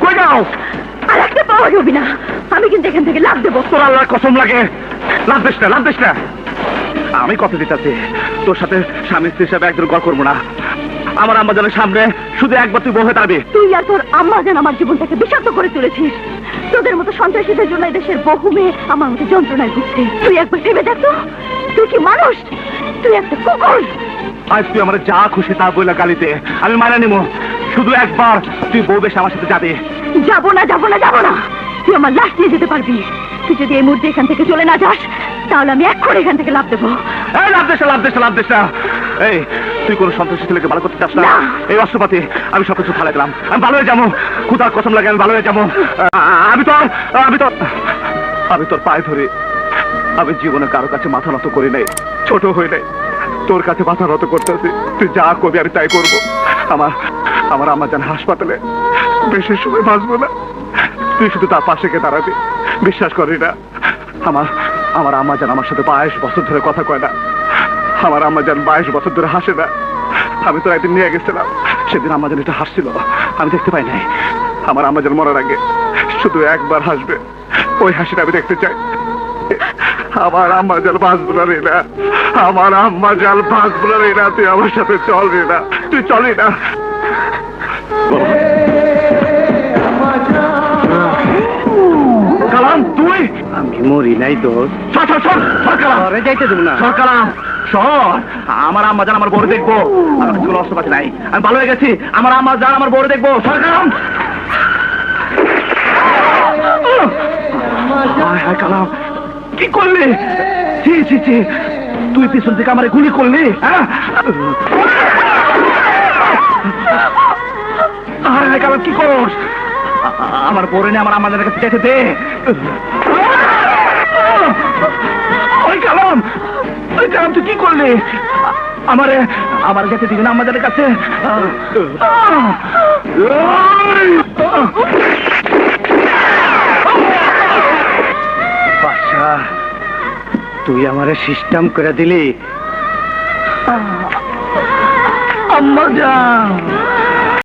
কই যাও? আর একটা পাওয়া যাবে না, আমি কিন্তু এখান থেকে লাভ দেবো। তোর আল্লাহর কসম লাগে, লাভ দিস না, লাভ দিস না। আমি কথা দিতেছি, তোর সাথে স্বামী স্ত্রী হিসাবে একদিন গড় করবো না। আমার আম্মাজানের সামনে শুধু একবার তুই বউ হয়ে দাঁড়াবি। তুই আর তোর আম্মা যেন আমার জীবনটাকে বিষাক্ত করে তুলেছিস। তোদের মতো সন্ত্রাসীদের জন্য দেশের বহু মেয়ে আমার মতো যন্ত্রণায় ভুগছে। তুই একবার ভেবে দেখ তো, তুই কি মানুষ? তুই একটা কুকুর। আজ তুই আমার যা খুশি তা বইলা গালিতে আমি মানা নিব, শুধু একবার তুই বউ বেশ আমার সাথে যাবে। যাবো না, যাবো না, যাবো না। তুই আমার লাশ নিয়ে যেতে পারবি। তুই যদি এই মুহূর্তে এখান থেকে চলে না যাস, তাহলে আমি এক্ষুনি এখান থেকে লাভ দেবো। এই লাভ দিস না, লাভ দিস না, লাভ দিস না। এই তুই কোন সন্ত্রাসী ছেলেকে ভালো করতে চাস না? এই অস্ত্রপাতি আমি সবকিছু ফালাই দিলাম, আমি ভালো হয়ে যাবো। খুদার কসম লাগে আমি ভালো হয়ে যাবো। আমি তোর পায়ে ধরে, আমি জীবনে কারো কাছে মাথা নত করি নাই, ছোট হই নাই, তোর কাছে মাথা নত করতেছি। তুই যা করবি আমি তাই করবো। আমার আম্মা জান হাসপাতালে, বেশি সময় বাঁচবো না। তুই শুধু তার পাশে গিয়ে দাঁড়াবি। বিশ্বাস করি না, আমার আম্মা জান আমার সাথে 22 বছর ধরে কথা কয় না। আমার আম্মা জান 22 বছর ধরে হাসে না। আমি তো একদিন নিয়ে গেছিলাম, সেদিন আম্মা জান একটু হাসছিল, আমি দেখতে পাই নাই। আমার আম্মা জান মরার আগে শুধু একবার হাসবে, ওই হাসিটা আমি দেখতে চাই। আমার আম্মা জান বাঁচবো না রে না, আমার আম্মা জান বাঁচবো না রে না। তুই আমার সাথে চল রে না, তুই চলি না। কালাম তুই? আমি মরি নাই তো। যাইতে দেব না। কালাম সর, আমার আম্মা জান আমার বড় দেখবো। আমার কোনো অস্ত্রপাতি নাই, আমি ভালো হয়ে গেছি। আমার আম্মা জান আমার বড় দেখবো। সর কালাম। কালাম কি করলি? ছি ছি ছি, তুই পিছন থেকে আমার গুলি করলি? কালাম কি করস? আমার বড় নিয়ে আমার আমাদের কাছে যেতে দে। ওই কালাম, ওই কালাম তুই কি করলি? আমার যেতে দিবি না আমাদের কাছে? বাদশা, তুই আমারে সিস্টেম করে দিলি। আম্মা জান।